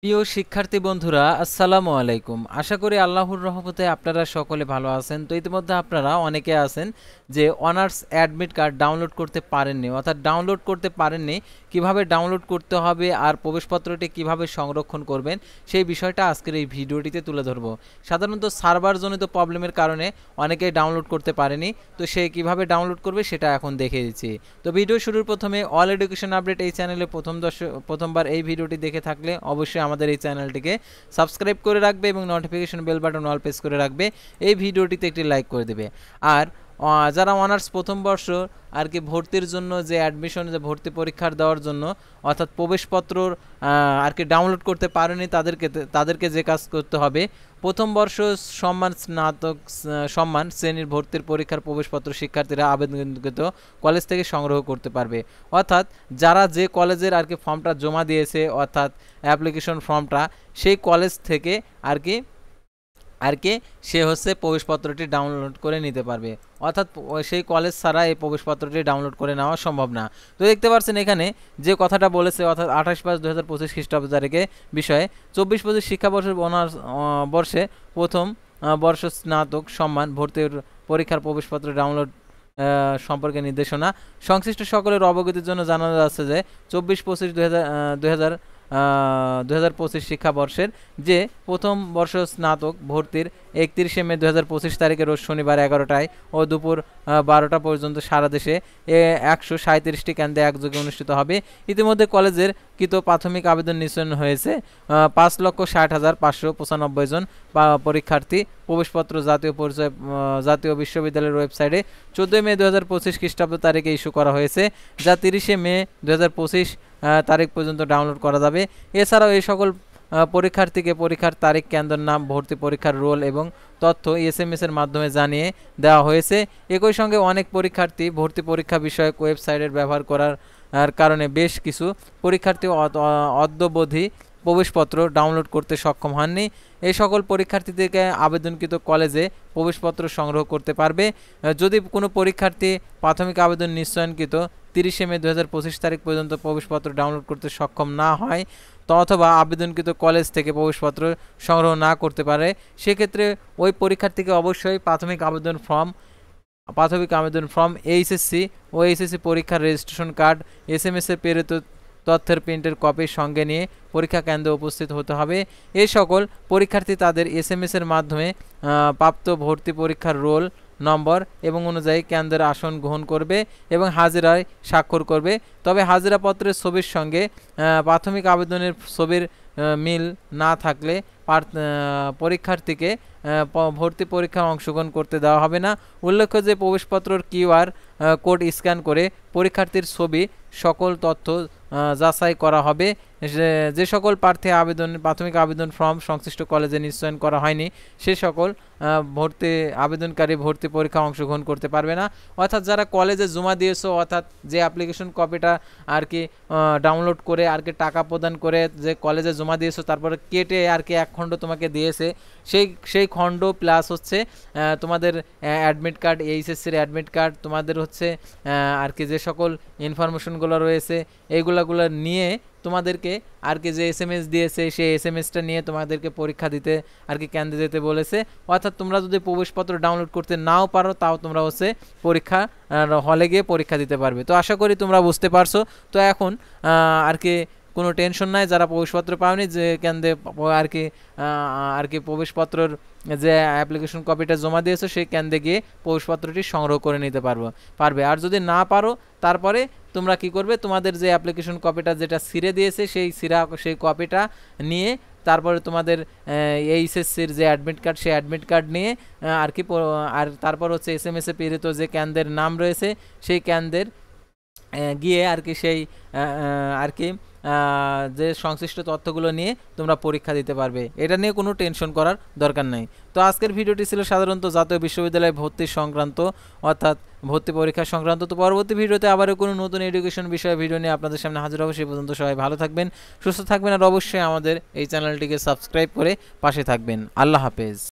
প্রিয় শিক্ষার্থী বন্ধুরা, আসসালামু আলাইকুম। আশা করি আল্লাহর রহমতে আপনারা সকলে ভালো আছেন। তো ইতিমধ্যে আপনারা অনেকে আছেন যে অনার্স অ্যাডমিট কার্ড ডাউনলোড করতে পারেননি, অর্থাৎ ডাউনলোড করতে পারেননি। কিভাবে ডাউনলোড করতে হবে আর প্রবেশপত্রটি কিভাবে সংরক্ষণ করবেন সেই বিষয়টা আজকের এই ভিডিওটিতে তুলে ধরব। সাধারণত সার্ভারজনিত প্রবলেমের কারণে অনেকেই ডাউনলোড করতে পারেনি, তো সে কিভাবে ডাউনলোড করবে সেটা এখন দেখিয়ে দিচ্ছি। তো ভিডিও শুরুর প্রথমে অল এডুকেশন আপডেট এই চ্যানেলে প্রথমবার এই ভিডিওটি দেখে থাকলে অবশ্যই আমাদের এই চ্যানেলটিকে সাবস্ক্রাইব করে রাখবে এবং notification bell button all press করে রাখবে। এই ভিডিওটিতে একটি লাইক করে দেবে। আর যারা অনার্স প্রথম বর্ষ আর কি ভর্তির জন্য যে অ্যাডমিশন যে ভর্তি পরীক্ষার দেওয়ার জন্য অর্থাৎ প্রবেশপত্র আর কি ডাউনলোড করতে পারেনি তাদেরকে যে কাজ করতে হবে, প্রথম বর্ষ সম্মান স্নাতক সম্মান শ্রেণীর ভর্তির পরীক্ষার প্রবেশপত্র শিক্ষার্থীরা আবেদনকৃত কলেজ থেকে সংগ্রহ করতে পারবে। অর্থাৎ যারা যে কলেজের আর কি ফর্মটা জমা দিয়েছে, অর্থাৎ অ্যাপ্লিকেশন ফর্মটা, সেই কলেজ থেকে আর কি সে হচ্ছে প্রবেশপত্রটি ডাউনলোড করে নিতে পারবে। অর্থাৎ সেই কলেজ ছাড়া এই প্রবেশপত্রটি ডাউনলোড করে নেওয়া সম্ভব না। তো দেখতে পাচ্ছেন এখানে যে কথাটা বলেছে, অর্থাৎ 28/5/2025 খ্রিস্টাব্দ তারিখে বিষয়ে 24-25 শিক্ষাবর্ষের অনার্স বর্ষে প্রথম বর্ষ স্নাতক সম্মান ভর্তির পরীক্ষার প্রবেশপত্র ডাউনলোড সম্পর্কে নির্দেশনা। সংশ্লিষ্ট সকলের অবগতির জন্য জানানো যাচ্ছে যে 24-25 2025 শিক্ষাবর্ষের যে প্রথম বর্ষ স্নাতক ভর্তির 31শে মে 2025 তারিখে রোজ শনিবার 11টায় ও দুপুর 12টা পর্যন্ত সারা দেশে 137টি কেন্দ্রে একযোগে অনুষ্ঠিত হবে। ইতিমধ্যে কলেজের কৃত প্রাথমিক আবেদন নিশ্চয়ন হয়েছে 5,60,595 জন পরীক্ষার্থী। প্রবেশপত্র জাতীয় বিশ্ববিদ্যালয়ের ওয়েবসাইটে 14 মে 2025 খ্রিস্টাব্দ তারিখে ইস্যু করা হয়েছে, যা 30শে মে 2025 তারিখ পর্যন্ত ডাউনলোড করা যাবে। এছাড়াও এই সকল পরীক্ষার্থীকে পরীক্ষার তারিখ, কেন্দ্রের নাম, ভর্তি পরীক্ষার রোল এবং তথ্য SMS এর মাধ্যমে জানিয়ে দেওয়া হয়েছে। একই সঙ্গে অনেক পরীক্ষার্থী ভর্তি পরীক্ষা বিষয়ক ওয়েবসাইটের ব্যবহার করার কারণে বেশ কিছু পরীক্ষার্থী অদ্যাবধি প্রবেশপত্র ডাউনলোড করতে সক্ষম হননি। এই সকল পরীক্ষার্থীদেরকে আবেদনকৃত কলেজে প্রবেশপত্র সংগ্রহ করতে পারবে। যদি কোনো পরীক্ষার্থী প্রাথমিক আবেদন নিশ্চয়নকৃত 30শে মে 2025 তারিখ পর্যন্ত প্রবেশপত্র ডাউনলোড করতে সক্ষম না হয় অথবা আবেদনকৃত কলেজ থেকে প্রবেশপত্র সংগ্রহ না করতে পারে, সেক্ষেত্রে ওই পরীক্ষার্থীকে অবশ্যই প্রাথমিক আবেদন ফর্ম এইচএসসি ও এইচএসসি পরীক্ষার রেজিস্ট্রেশন কার্ড SMS এ প্রেরিত তথ্যের প্রিন্টের কপি সঙ্গে নিয়ে পরীক্ষা কেন্দ্রে উপস্থিত হতে হবে। এই সকল পরীক্ষার্থী তাদের SMS এর মাধ্যমে প্রাপ্ত ভর্তি পরীক্ষার রোল নম্বর এবং অনুযায়ী কেন্দ্রের আসন গ্রহণ করবে এবং হাজিরায় স্বাক্ষর করবে। তবে হাজিরাপত্রের ছবির সঙ্গে প্রাথমিক আবেদনের ছবির মিল না থাকলে পরীক্ষার্থীকে ভর্তি পরীক্ষায় অংশগ্রহণ করতে দেওয়া হবে না। উল্লেখ্য যে প্রবেশপত্রের QR কোড স্ক্যান করে পরীক্ষার্থীর ছবি সকল তথ্য যাচাই করা হবে। যে সকল প্রার্থী প্রাথমিক আবেদন ফর্ম সংশ্লিষ্ট কলেজে নিশ্চয়ন করা হয়নি, সে সকল আবেদনকারী ভর্তি পরীক্ষা অংশগ্রহণ করতে পারবে না। অর্থাৎ যারা কলেজে জমা দিয়েছো, অর্থাৎ যে অ্যাপ্লিকেশন কপিটা আর কি ডাউনলোড করে আর কি টাকা প্রদান করে যে কলেজে জমা দিয়েছো, তারপরে কেটে আর কি এক খণ্ড তোমাকে দিয়েছে, সেই খণ্ড প্লাস হচ্ছে তোমাদের অ্যাডমিট কার্ড, এইচএসসির অ্যাডমিট কার্ড, তোমাদের হচ্ছে আর কি যে সকল ইনফরমেশনগুলো রয়েছে এইগুলো নিয়ে তোমাদেরকে আর কি যে SMS দিয়েছে সেই SMSটা নিয়ে তোমাদেরকে পরীক্ষা দিতে আর কি কেন্দ্রে যেতে বলেছে। অর্থাৎ তোমরা যদি প্রবেশপত্র ডাউনলোড করতে নাও পারো, তাও তোমরা হচ্ছে পরীক্ষা হলে গিয়ে পরীক্ষা দিতে পারবে। তো আশা করি তোমরা বুঝতে পারছো। তো এখন আর কি কোনো টেনশন নাই, যারা প্রবেশপত্র পাওনি যে কেন্দ্রে আর কি প্রবেশপত্রের যে অ্যাপ্লিকেশন কপিটা জমা দিয়েছো সেই কেন্দ্রে গিয়ে প্রবেশপত্রটি সংগ্রহ করে নিতে পারবে। আর যদি না পারো, তারপরে তোমরা কি করবে, তোমাদের যে অ্যাপ্লিকেশন কপিটা যেটা ছিঁড়ে দিয়েছে সেই কপিটা নিয়ে তারপরে তোমাদের এইচএসসির যে অ্যাডমিট কার্ড, সেই অ্যাডমিট কার্ড নিয়ে আর কি আর তারপর হচ্ছে SMS এ প্রেরিত যে কেন্দ্রের নাম রয়েছে সেই কেন্দ্রের গিয়ে আর কি সেই আর কি যে সংশ্লিষ্ট তথ্যগুলো নিয়ে তোমরা পরীক্ষা দিতে পারবে। এটা নিয়ে কোনো টেনশন করার দরকার নাই। তো আজকের ভিডিওটি ছিল সাধারণত জাতীয় বিশ্ববিদ্যালয় ভর্তি সংক্রান্ত, অর্থাৎ ভর্তি পরীক্ষা সংক্রান্ত। তো পরবর্তী ভিডিওতে আবারও কোনো নতুন এডুকেশন বিষয়ে ভিডিও নিয়ে আপনাদের সামনে হাজির হবো। সেই পর্যন্ত সবাই ভালো থাকবেন, সুস্থ থাকবেন, আর অবশ্যই আমাদের এই চ্যানেলটিকে সাবস্ক্রাইব করে পাশে থাকবেন। আল্লাহ হাফেজ।